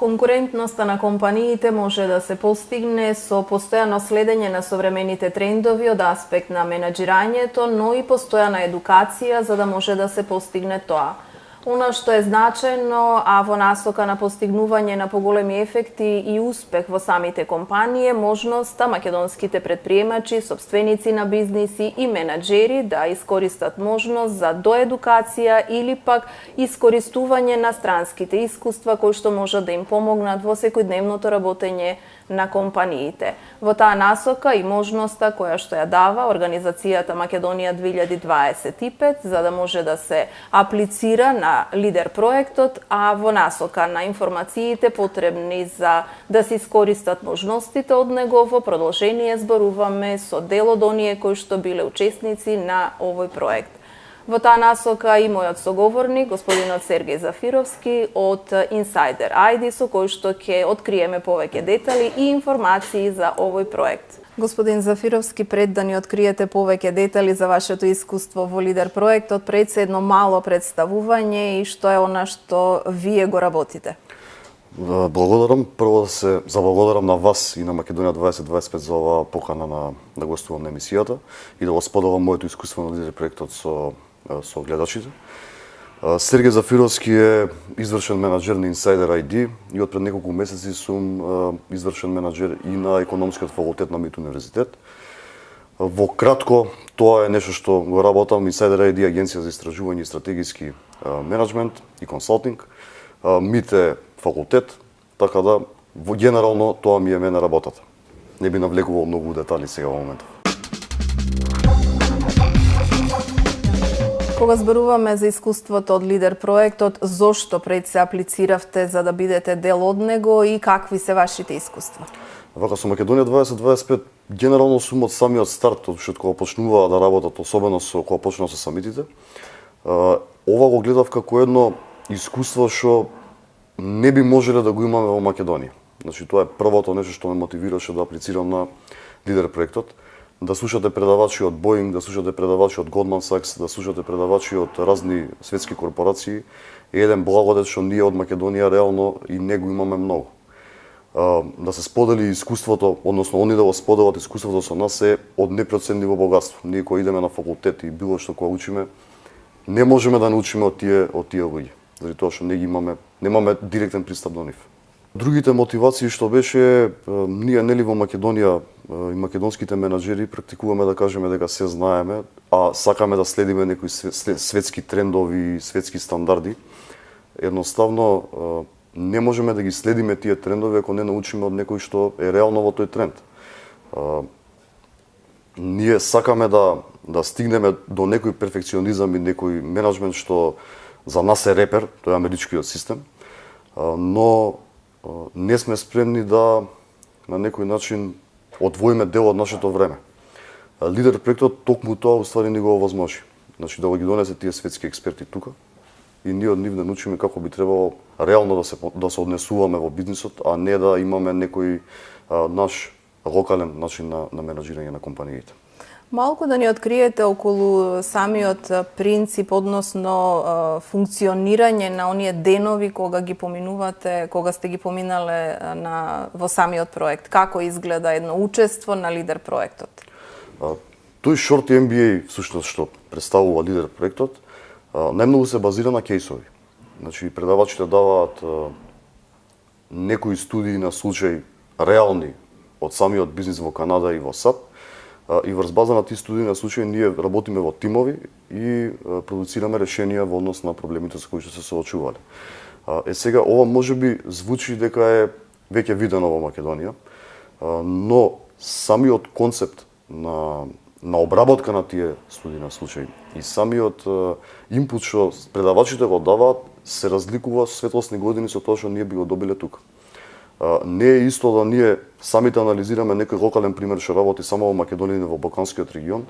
Конкурентноста на компаниите може да се постигне со постојано следење на современите трендови од аспект на менаџирањето, но и постојана едукација за да може да се постигне тоа. Она што е значајно, а во насока на постигнување на поголеми ефекти и успех во самите компании е можноста македонските претприемачи, сопственици на бизниси и менаџери да искористат можност за доедукација или пак искористување на странските искуства кои што можат да им помогнат во секојдневното работење на компаниите. Во таа насока и можноста која што ја дава Организацијата Македонија 2025 за да може да се аплицира на лидер проектот, а во насока на информациите потребни за да се искористат можностите од него. Во продолжение зборуваме со дел од оние кои што биле учесници на овој проект. Во таа насока и мојот соговорник, господинот Сергеј Зафировски од Insider ID, со кој што ќе откриеме повеќе детали и информации за овој проект. Господин Зафировски, пред да ни откриете повеќе детали за вашето искуство во лидер проектот, пред се едно мало представување и што е она што вие го работите. Благодарам. Прво да се заблагодарам на вас и на Македонија 2025 за оваа покана да гостувам на емисијата и да го споделам моето искуство на лидер проектот со гледачите. Сергеј Зафировски е извршен менаџер на Insider ID и од пред неколку месеци сум извршен менаџер и на економскиот факултет на МИТ универзитет. Во кратко, тоа е нешто што го работам. Insider ID агенција за истражување и стратегиски менеджмент и консалтинг. МИТ е факултет, така да генерално тоа ми е мене работата. Не би навлекувал многу детали сега во моментов. Кога зборуваме за искуството од лидер проектот, зошто пред се аплициравте за да бидете дел од него и какви се вашите искуства? Вака со Македонија 2025 генерално сум од самиот старт, од што кога почнуваа да работат, особено кога почнаа со самитите. Ова го гледав како едно искуство што не би можеле да го имаме во Македонија. Значи тоа е првото нешто што ме мотивираше да аплицирам на лидер проектот. Да слушате предавачи од Boeing, да слушате предавачи од Goldman Sachs, да слушате предавачи од разни светски корпорации, е еден благодет што ние од Македонија реално и не го имаме многу. Да се сподели искуството, односно они да го споделат искуството со нас е од непроценливо богатство. Ние кои идеме на факултет и било што кога учиме, не можеме да научиме од тие луѓе, заради тоа што немаме директен пристап до нив. Другите мотивации што беше, ние нели во Македонија и македонските менаџери практикуваме да кажеме дека се знаеме, а сакаме да следиме некои светски трендови, светски стандарди. Едноставно не можеме да ги следиме тие трендови ако не научиме од некој што е реално во тој тренд. Ние сакаме да стигнеме до некој перфекционизам и некој менеджмент што за нас е репер, тој е америчкиот систем, но не сме спремни да на некој начин одвоиме дел од нашето време. Лидер проектот токму тоа уствари ни го овозможи. Значи да ги донесе тие светски експерти тука и ние од нив да научиме како би требало реално да се однесуваме во бизнисот, а не да имаме некој наш локален начин на менаџирање на компаниите. Малку да ни откриете околу самиот принцип, односно функционирање на оние денови кога ги поминувате, кога сте ги поминале во самиот проект. Како изгледа едно учество на лидер проектот? Тој шорт MBA всушност што представува лидер проектот, најмногу се базира на кейсови. Значи предавачите даваат некои студии на случаи реални од самиот бизнис во Канада и во САД. И врз база на тие студии на случаи ние работиме во тимови и продуцираме решенија во однос на проблемите со кои што се соочувале. Сега ова можеби звучи дека е веќе видено во Македонија, но самиот концепт на обработка на тие студии на случаи и самиот импут што предавачите го даваат се разликува светлосни години со тоа што ние би го добиле тука. Не е исто да ние самите анализираме некој локален пример што работи само во Македонија и во Балканскиот регион,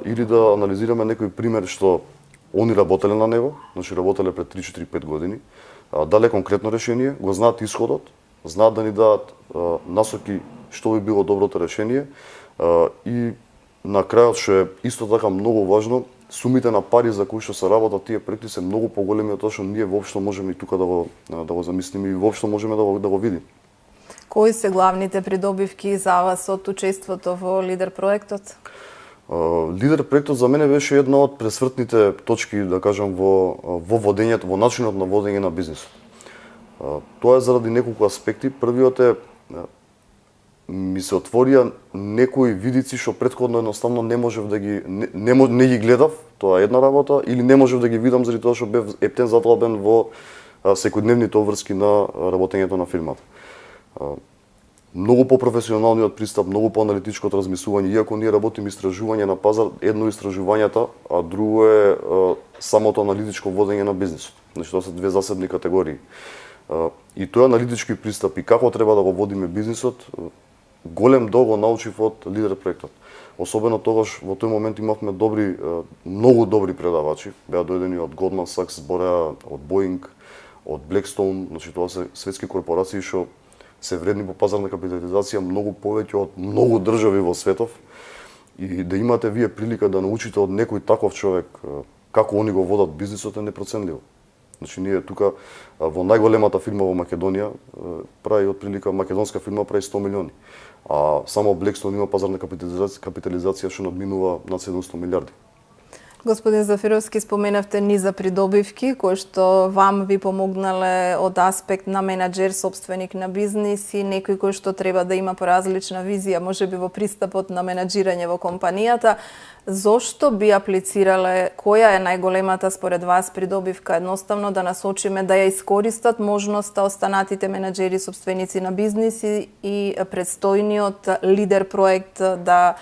или да анализираме некој пример што они работеле на него, значи работеле пред 3-4-5 години, дале конкретно решение, го знаат исходот, знаат да ни дадат насоки што би било доброто решение и на крајот што е исто така многу важно, сумите на пари за кои што се работат тие проекти се многу поголеми од тоа што ние воопшто можеме и тука да го замислиме и воопшто можеме да го видиме. Кои се главните придобивки за вас од учеството во Лидер проектот? Лидер проектот за мене беше една од пресвртните точки, да кажам, во водењето, во начинот на водење на бизнисот. Тоа е заради неколку аспекти. Првиот е ми се отворија некои видици што претходно едноставно не можев да ги не ги гледав, тоа е една работа, или не можев да ги видам заради тоа што бев ептен задлабен во секојдневните обврски на работењето на фирмата. Многу по-професионалниот пристап, многу по-аналитичкото размислување, иако ние работиме истражување на пазар, едно истражувањата, а друго е самото аналитичко водење на бизнисот. Значи тоа се две засебни категории. И тој аналитички пристап и како треба да го водиме бизнисот, голем дел го научив од Лидер проектот. Особено тогаш во тој момент имавме многу добри предавачи, беа дојдени од Goldman Sachs, збореа од Boeing, од Blackstone, значи тоа се светски корпорации што се вредни по пазарна капитализација многу повеќе од многу држави во светов, и да имате вие прилика да научите од некој таков човек како они го водат бизнисот е непроценливо. Значи ние тука во најголемата фирма во Македонија прави отприлика, македонска фирма прави 100 милиони, а само Blackstone има пазарна капитализација што надминува над 700 милиарди. Господин Зафировски, споменавте низа придобивки кои што вам ви помогнале од аспект на менаџер, собственик на бизнис и некој кој што треба да има поразлична визија, можеби во пристапот на менаџирање во компанијата. Зошто би аплицирале, која е најголемата според вас придобивка, едноставно да насочиме да ја искористат можноста останатите менаџери, собственици на бизниси и предстојниот Лидер проект да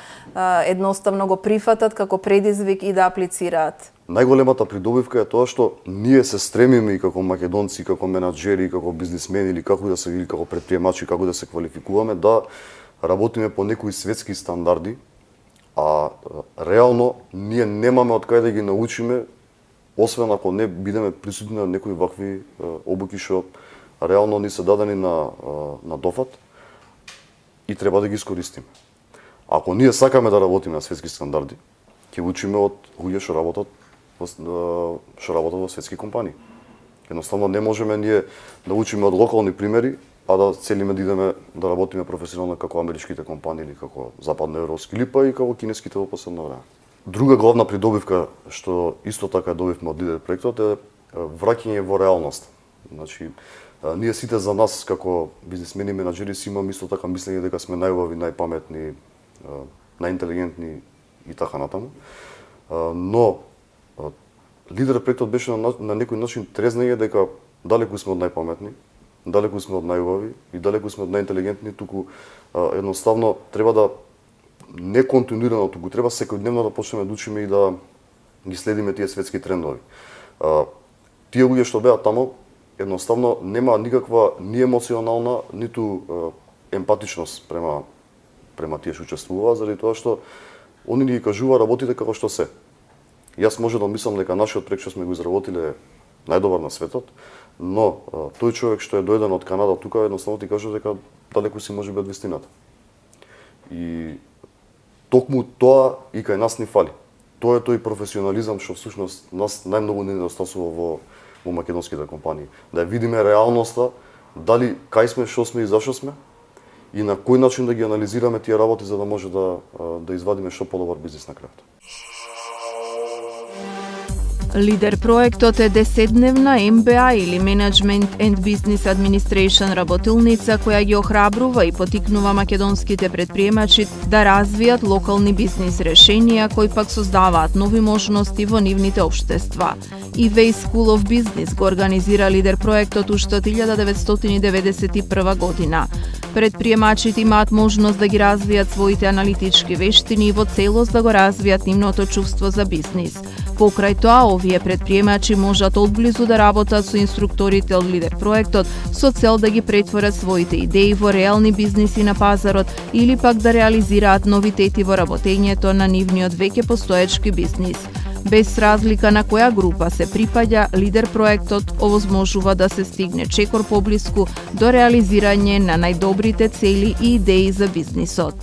едноставно го прифатат како предизвик и да аплицираат? Најголемата придобивка е тоа што ние се стремиме и како македонци, како менаџери, како бизнисмени или како предприемачи, како да се квалификуваме, да работиме по некои светски стандарди, а реално ние немаме од кај да ги научиме, освен ако не бидеме присутни на некои вакви обуки што реално ни се дадени на дофат и треба да ги искористиме. Ако ние сакаме да работиме на светски стандарди, ќе учиме од луѓе што работат во светски компании. Едноставно не можеме ние да учиме од локални примери, а да целиме да идеме да работиме професионално како америчките компании или како западноевропски или па и како кинеските во последно време. Друга главна придобивка што исто така добивме од Лидер проектот е враќање во реалност. Значи ние сите за нас како бизнисмени и менаџери си имаме исто така мислење дека сме најубави, најпаметни, најинтелигентни и така натаму. Но Лидер проектот беше на некој начин трезнење дека далеку сме од најпаметни, далеку сме од најубави и далеку сме од најинтелигентни, туку едноставно треба да не континуирано, туку треба секојдневно да почнеме да учиме и да ги следиме тие светски трендови. Тие луѓе што беа таму едноставно нема никаква ни емоционална, ниту емпатичност према тие што учествуваа, заради тоа што они ни ги кажува работите како што се. Јас може да мислам дека нашиот проект што сме го изработиле е најдобар на светот, но тој човек што е дојден од Канада тука едноставно ти кажува дека далеку си може би од вистината. И токму тоа и кај нас ни фали. Тоа е тој професионализам што всушност нас најмногу не недостасува во македонските компании. Да ја видиме реалноста, дали кај сме, што сме и зашо сме, и на кој начин да ги анализираме тие работи за да може да извадиме што подобар бизнис на крајот. Лидер проектот е 10-дневна MBA или Management and Business Administration работилница која ги охрабрува и потикнува македонските предприемачи да развијат локални бизнис решенија кои пак создаваат нови можности во нивните општества. EVA School of Business го организира Лидер проектот уште од 1991 година. Предприемачите имаат можност да ги развијат своите аналитички вештини и во целост да го развијат нивното чувство за бизнис. Покрај тоа, овие предприемачи можат одблизу да работат со инструкторите од Лидер проектот со цел да ги претворат своите идеи во реални бизниси на пазарот или пак да реализираат новитети во работењето на нивниот веќе постоечки бизнис. Без разлика на која група се припаѓа, Лидер проектот овозможува да се стигне чекор поблиску до реализирање на најдобрите цели и идеи за бизнисот.